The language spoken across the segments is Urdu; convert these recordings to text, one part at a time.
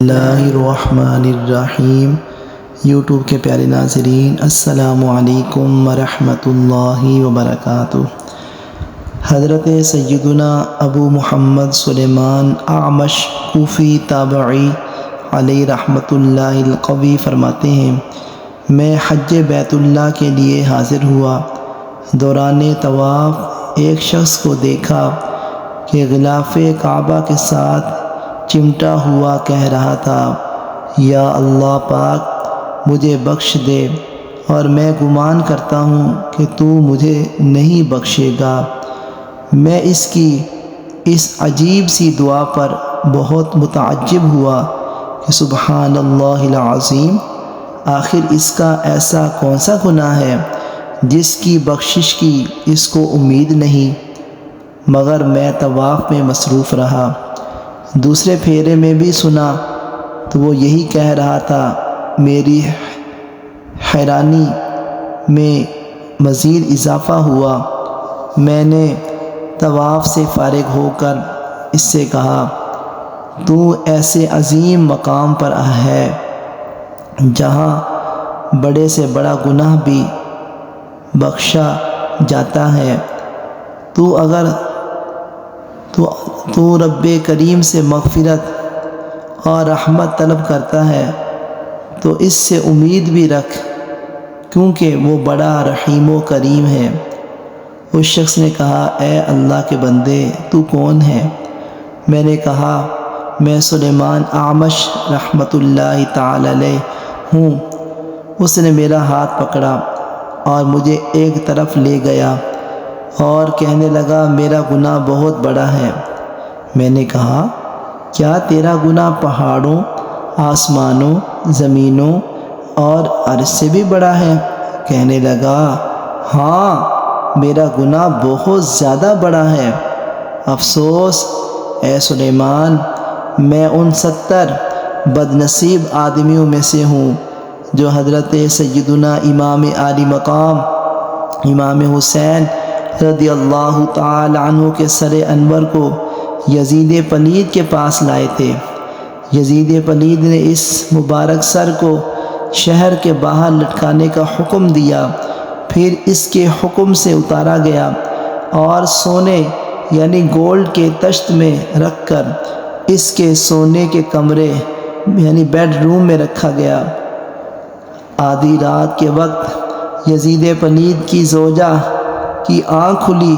اللہ الرحمن الرحیم۔ یوٹیوب کے پیارے ناظرین، السلام علیکم ورحمۃ اللہ وبرکاتہ۔ حضرت سیدنا ابو محمد سلیمان اعمش کوفی تابعی علیہ رحمۃ اللہ القوی فرماتے ہیں، میں حج بیت اللہ کے لیے حاضر ہوا۔ دوران طواف ایک شخص کو دیکھا کہ غلاف کعبہ کے ساتھ چمٹا ہوا کہہ رہا تھا، یا اللہ پاک مجھے بخش دے، اور میں گمان کرتا ہوں کہ تو مجھے نہیں بخشے گا۔ میں اس کی اس عجیب سی دعا پر بہت متعجب ہوا کہ سبحان اللہ العظیم، آخر اس کا ایسا کون سا گناہ ہے جس کی بخشش کی اس کو امید نہیں؟ مگر میں طواف میں مصروف رہا۔ دوسرے پھیرے میں بھی سنا تو وہ یہی کہہ رہا تھا۔ میری حیرانی میں مزید اضافہ ہوا۔ میں نے طواف سے فارغ ہو کر اس سے کہا، تو ایسے عظیم مقام پر ہے جہاں بڑے سے بڑا گناہ بھی بخشا جاتا ہے، تو رب کریم سے مغفرت اور رحمت طلب کرتا ہے تو اس سے امید بھی رکھ، کیونکہ وہ بڑا رحیم و کریم ہے۔ اس شخص نے کہا، اے اللہ کے بندے، تو کون ہے؟ میں نے کہا، میں سلیمان اعمش رحمۃ اللہ تعالی علیہ ہوں۔ اس نے میرا ہاتھ پکڑا اور مجھے ایک طرف لے گیا اور کہنے لگا، میرا گناہ بہت بڑا ہے۔ میں نے کہا، کیا تیرا گناہ پہاڑوں، آسمانوں، زمینوں اور عرش سے بھی بڑا ہے؟ کہنے لگا، ہاں، میرا گناہ بہت زیادہ بڑا ہے۔ افسوس اے سلیمان، میں ان 70 بدنصیب آدمیوں میں سے ہوں جو حضرت سیدنا امام عالی مقام امام حسین رضی اللہ تعالی عنہ کے سر انور کو یزید پلید کے پاس لائے تھے۔ یزید پلید نے اس مبارک سر کو شہر کے باہر لٹکانے کا حکم دیا، پھر اس کے حکم سے اتارا گیا اور سونے یعنی گولڈ کے تشت میں رکھ کر اس کے سونے کے کمرے یعنی بیڈ روم میں رکھا گیا۔ آدھی رات کے وقت یزید پلید کی زوجہ کی آنکھ کھلی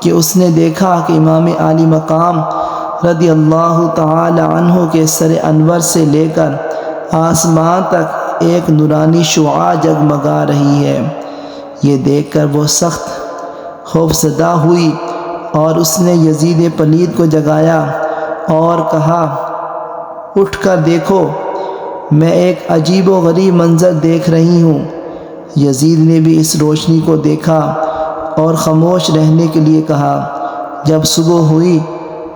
کہ اس نے دیکھا کہ امام عالی مقام رضی اللہ تعالی عنہ کے سر انور سے لے کر آسمان تک ایک نورانی شعاع جگمگا رہی ہے۔ یہ دیکھ کر وہ سخت خوفزدہ ہوئی اور اس نے یزید پلید کو جگایا اور کہا، اٹھ کر دیکھو، میں ایک عجیب و غریب منظر دیکھ رہی ہوں۔ یزید نے بھی اس روشنی کو دیکھا اور خاموش رہنے کے لیے کہا۔ جب صبح ہوئی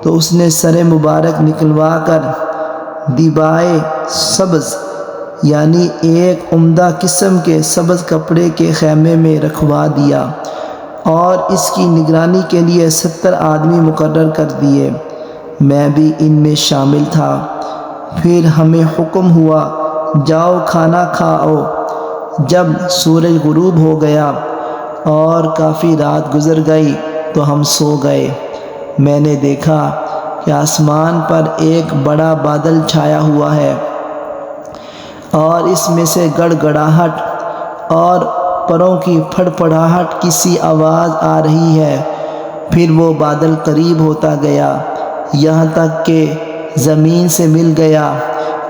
تو اس نے سر مبارک نکلوا کر دیبائے سبز یعنی ایک عمدہ قسم کے سبز کپڑے کے خیمے میں رکھوا دیا اور اس کی نگرانی کے لیے 70 آدمی مقرر کر دیے۔ میں بھی ان میں شامل تھا۔ پھر ہمیں حکم ہوا، جاؤ کھانا کھاؤ۔ جب سورج غروب ہو گیا اور کافی رات گزر گئی تو ہم سو گئے۔ میں نے دیکھا کہ آسمان پر ایک بڑا بادل چھایا ہوا ہے اور اس میں سے گڑ گڑاہٹ اور پروں کی پھڑ پھڑاہٹ کی سی آواز آ رہی ہے۔ پھر وہ بادل قریب ہوتا گیا یہاں تک کہ زمین سے مل گیا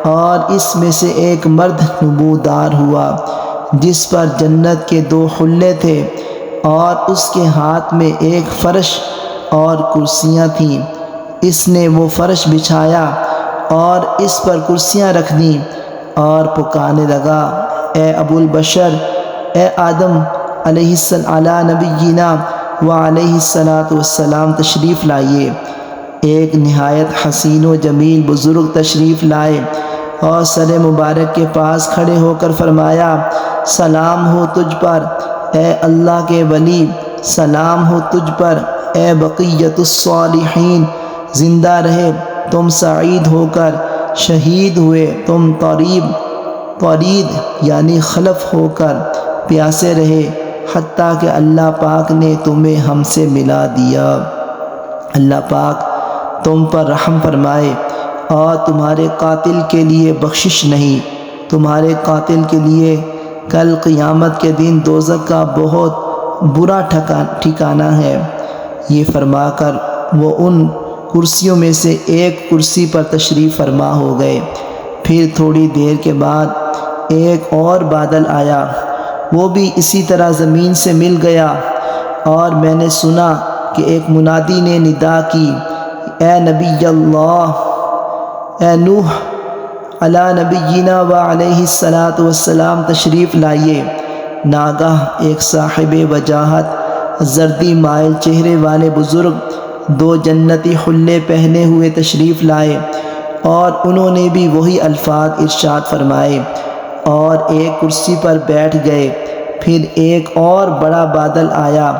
اور اس میں سے ایک مرد نمودار ہوا جس پر جنت کے 2 حلے تھے اور اس کے ہاتھ میں ایک فرش اور کرسیاں تھیں۔ اس نے وہ فرش بچھایا اور اس پر کرسیاں رکھ دیں اور پکارنے لگا، اے ابو البشر، اے آدم علیہ نبینا وعلیہ الصلاۃ والسلام، تشریف لائیے۔ ایک نہایت حسین و جمیل بزرگ تشریف لائے اور سر مبارک کے پاس کھڑے ہو کر فرمایا، سلام ہو تجھ پر اے اللہ کے ولی، سلام ہو تجھ پر اے بقیت الصالحین، زندہ رہے تم سعید ہو کر شہید ہوئے تم طرید یعنی خلف ہو کر پیاسے رہے حتیٰ کہ اللہ پاک نے تمہیں ہم سے ملا دیا۔ اللہ پاک تم پر رحم فرمائے اور تمہارے قاتل کے لیے بخشش نہیں، تمہارے قاتل کے لیے کل قیامت کے دن دوزخ کا بہت برا ٹھکانہ ہے۔ یہ فرما کر وہ ان کرسیوں میں سے ایک کرسی پر تشریف فرما ہو گئے۔ پھر تھوڑی دیر کے بعد ایک اور بادل آیا، وہ بھی اسی طرح زمین سے مل گیا، اور میں نے سنا کہ ایک منادی نے ندا کی، اے نبی اللہ، اے نوح علی نبینا و علیہ السلام تشریف لائیے۔ ناگاہ ایک صاحب وجاہت زردی مائل چہرے والے بزرگ دو جنتی حلے پہنے ہوئے تشریف لائے، اور انہوں نے بھی وہی الفاظ ارشاد فرمائے اور ایک کرسی پر بیٹھ گئے۔ پھر ایک اور بڑا بادل آیا،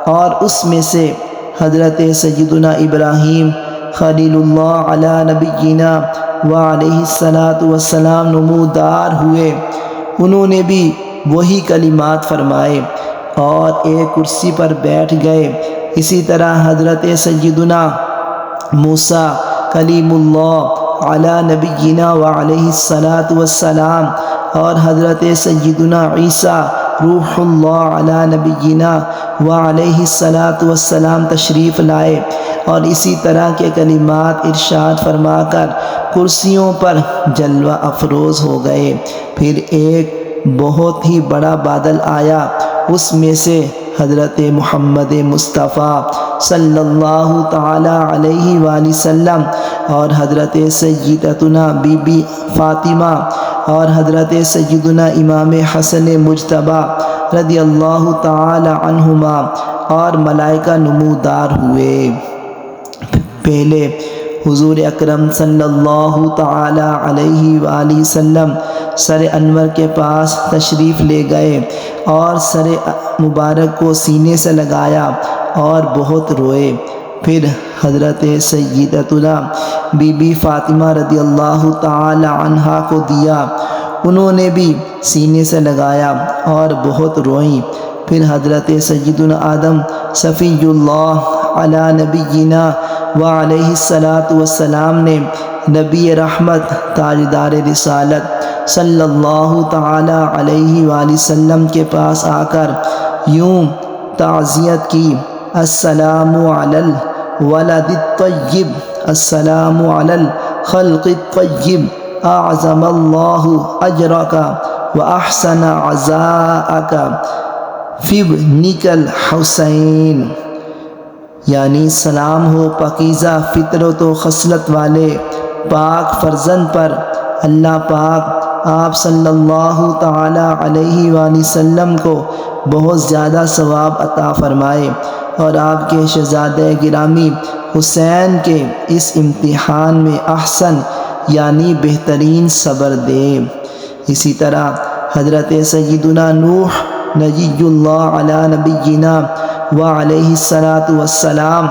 اور اس میں سے حضرت سیدنا ابراہیم خلیل اللہ علی نبینا و علیہ السلام نمودار ہوئے، انہوں نے بھی وہی کلمات فرمائے اور ایک کرسی پر بیٹھ گئے۔ اسی طرح حضرت سیدنا موسیٰ کلیم اللہ علی نبینا و علیہ السلام اور حضرت سیدنا عیسیٰ روح اللہ علی نبینا و علیہ السلام تشریف لائے، اور اسی طرح کے کلمات ارشاد فرما کر کرسیوں پر جلوہ افروز ہو گئے۔ پھر ایک بہت ہی بڑا بادل آیا، اس میں سے حضرت محمد مصطفیٰ صلی اللہ تعالی علیہ وآلہ وسلم اور حضرت سیدتنا بی بی فاطمہ اور حضرت سیدنا امام حسن مجتبیٰ رضی اللہ تعالی عنہما اور ملائکہ نمودار ہوئے۔ پہلے حضور اکرم صلی اللہ تعالی علیہ وآلہ وسلم سر انور کے پاس تشریف لے گئے اور سر مبارک کو سینے سے لگایا اور بہت روئے۔ پھر حضرت سیدتنا بی بی فاطمہ رضی اللہ تعالی عنہا کو دیا، انہوں نے بھی سینے سے لگایا اور بہت روئیں۔ پھر حضرت سیدنا آدم صفی اللہ علی نبینا و علیہ السلام نے نبی رحمت تاجدار رسالت صلی اللہ تعالی علیہ وآلہ وسلم کے پاس آ کر یوں تعزیت کی، السلام علی الولد الطیب، السلام علی الخلق الطیب، اعظم اللہ اجرک و احسن عزاءک فی ابنک الحسین، یعنی سلام ہو پاکیزہ فطرت و خصلت والے پاک فرزند پر، اللہ پاک آپ صلی اللہ تعالی علیہ وآلہ وسلم کو بہت زیادہ ثواب عطا فرمائے، اور آپ کے شہزادہ گرامی حسین کے اس امتحان میں احسن یعنی بہترین صبر دے۔ اسی طرح حضرت سیدنا نوح نجی اللہ علی نبینا و علیہ السلام،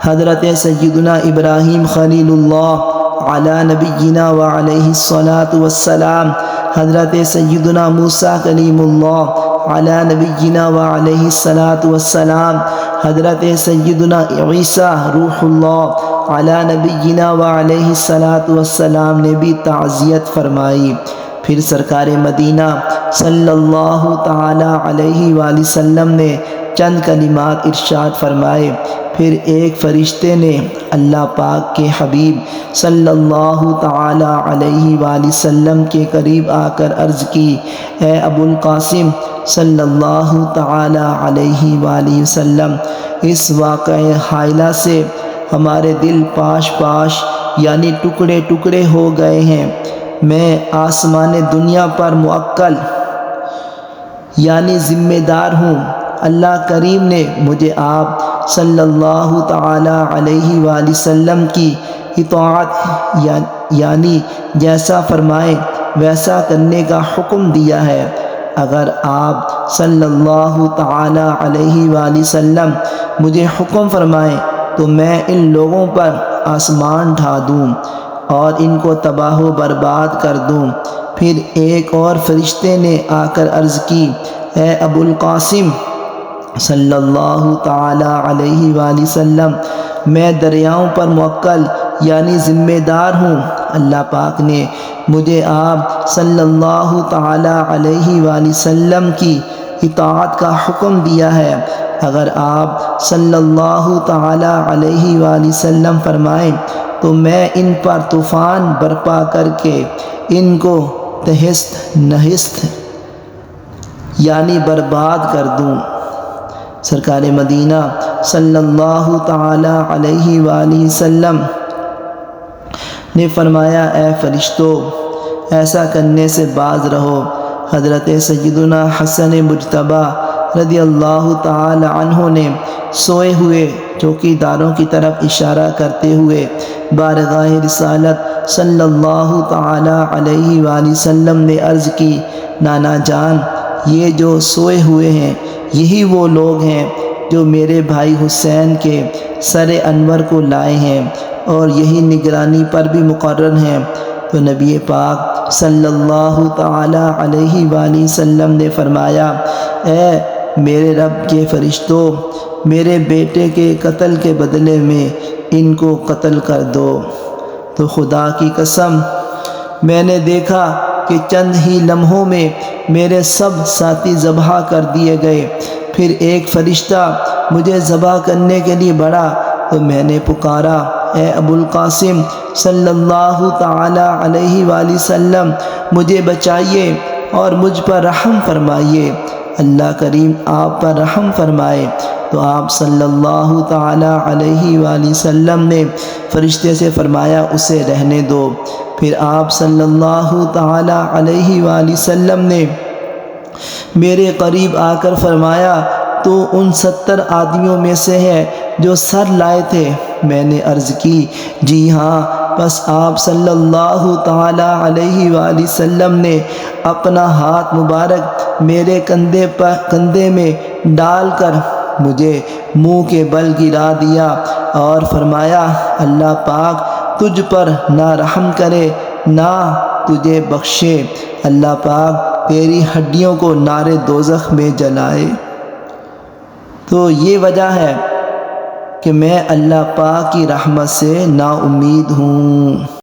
حضرت سیدنا ابراہیم خلیل اللہ علی نبینا و علیہ السلام، حضرت سیدنا موسیٰ کلیم اللہ علی نبینا و علیہ السلام، حضرت سیدنا عیسیٰ روح اللہ علی نبینا و علیہ السلام نے بھی تعزیت فرمائی۔ پھر سرکار مدینہ صلی اللہ تعالی علیہ وآلہ وسلم نے چند کلمات ارشاد فرمائے۔ پھر ایک فرشتے نے اللہ پاک کے حبیب صلی اللہ تعالی علیہ وآلہ وسلم کے قریب آ کر عرض کی، اے ابو القاسم صلی اللہ تعالی علیہ وآلہ وسلم، اس واقعہ حائلہ سے ہمارے دل پاش پاش یعنی ٹکڑے ٹکڑے ہو گئے ہیں۔ میں آسمان دنیا پر موکل یعنی ذمہ دار ہوں۔ اللہ کریم نے مجھے آپ صلی اللہ تعالی علیہ وآلہ وسلم کی اطاعت یعنی جیسا فرمائے ویسا کرنے کا حکم دیا ہے۔ اگر آپ صلی اللہ تعالی علیہ وآلہ وسلم مجھے حکم فرمائیں تو میں ان لوگوں پر آسمان ڈھا دوں، اور ان کو تباہ و برباد کر دوں۔ پھر ایک اور فرشتے نے آ کر عرض کی، اے ابو القاسم صلی اللہ تعالی علیہ وآلہ وسلم، میں دریاؤں پر موکل یعنی ذمہ دار ہوں۔ اللہ پاک نے مجھے آپ صلی اللہ تعالی علیہ وآلہ وسلم کی اطاعت کا حکم دیا ہے۔ اگر آپ صلی اللہ تعالی علیہ وآلہ وسلم فرمائیں تو میں ان پر طوفان برپا کر کے ان کو تہست نہست یعنی برباد کر دوں۔ سرکار مدینہ صلی اللہ تعالی علیہ وآلہ وسلم نے فرمایا، اے فرشتوں، ایسا کرنے سے باز رہو۔ حضرت سیدنا حسن مجتبیٰ رضی اللہ تعالی عنہ نے سوئے ہوئے چوکیداروں کی طرف اشارہ کرتے ہوئے بارگاہ رسالت صلی اللہ تعالی علیہ وآلہ وسلم نے عرض کی، نانا جان، یہ جو سوئے ہوئے ہیں یہی وہ لوگ ہیں جو میرے بھائی حسین کے سر انور کو لائے ہیں اور یہی نگرانی پر بھی مقرر ہیں۔ تو نبی پاک صلی اللہ تعالی علیہ وآلہ وسلم نے فرمایا، اے میرے رب کے فرشتوں، میرے بیٹے کے قتل کے بدلے میں ان کو قتل کر دو۔ تو خدا کی قسم، میں نے دیکھا کہ چند ہی لمحوں میں میرے سب ساتھی ذبح کر دیے گئے۔ پھر ایک فرشتہ مجھے ذبح کرنے کے لیے بڑھا تو میں نے پکارا، اے ابو القاسم صلی اللہ تعالی علیہ وآلہ وسلم، مجھے بچائیے اور مجھ پر رحم فرمائیے، اللہ کریم آپ پر رحم فرمائے۔ تو آپ صلی اللہ تعالی علیہ وآلہ وسلم نے فرشتے سے فرمایا، اسے رہنے دو۔ پھر آپ صلی اللہ تعالی علیہ وآلہ وسلم نے میرے قریب آ کر فرمایا، تو ان 70 آدمیوں میں سے ہے جو سر لائے تھے؟ میں نے عرض کی، جی ہاں۔ بس آپ صلی اللہ تعالی علیہ وآلہ وسلم نے اپنا ہاتھ مبارک میرے کندھے میں ڈال کر مجھے منہ کے بل گرا دیا اور فرمایا، اللہ پاک تجھ پر نہ رحم کرے نہ تجھے بخشے، اللہ پاک تیری ہڈیوں کو نار دوزخ میں جلائے۔ تو یہ وجہ ہے کہ میں اللہ پاک کی رحمت سے نا امید ہوں۔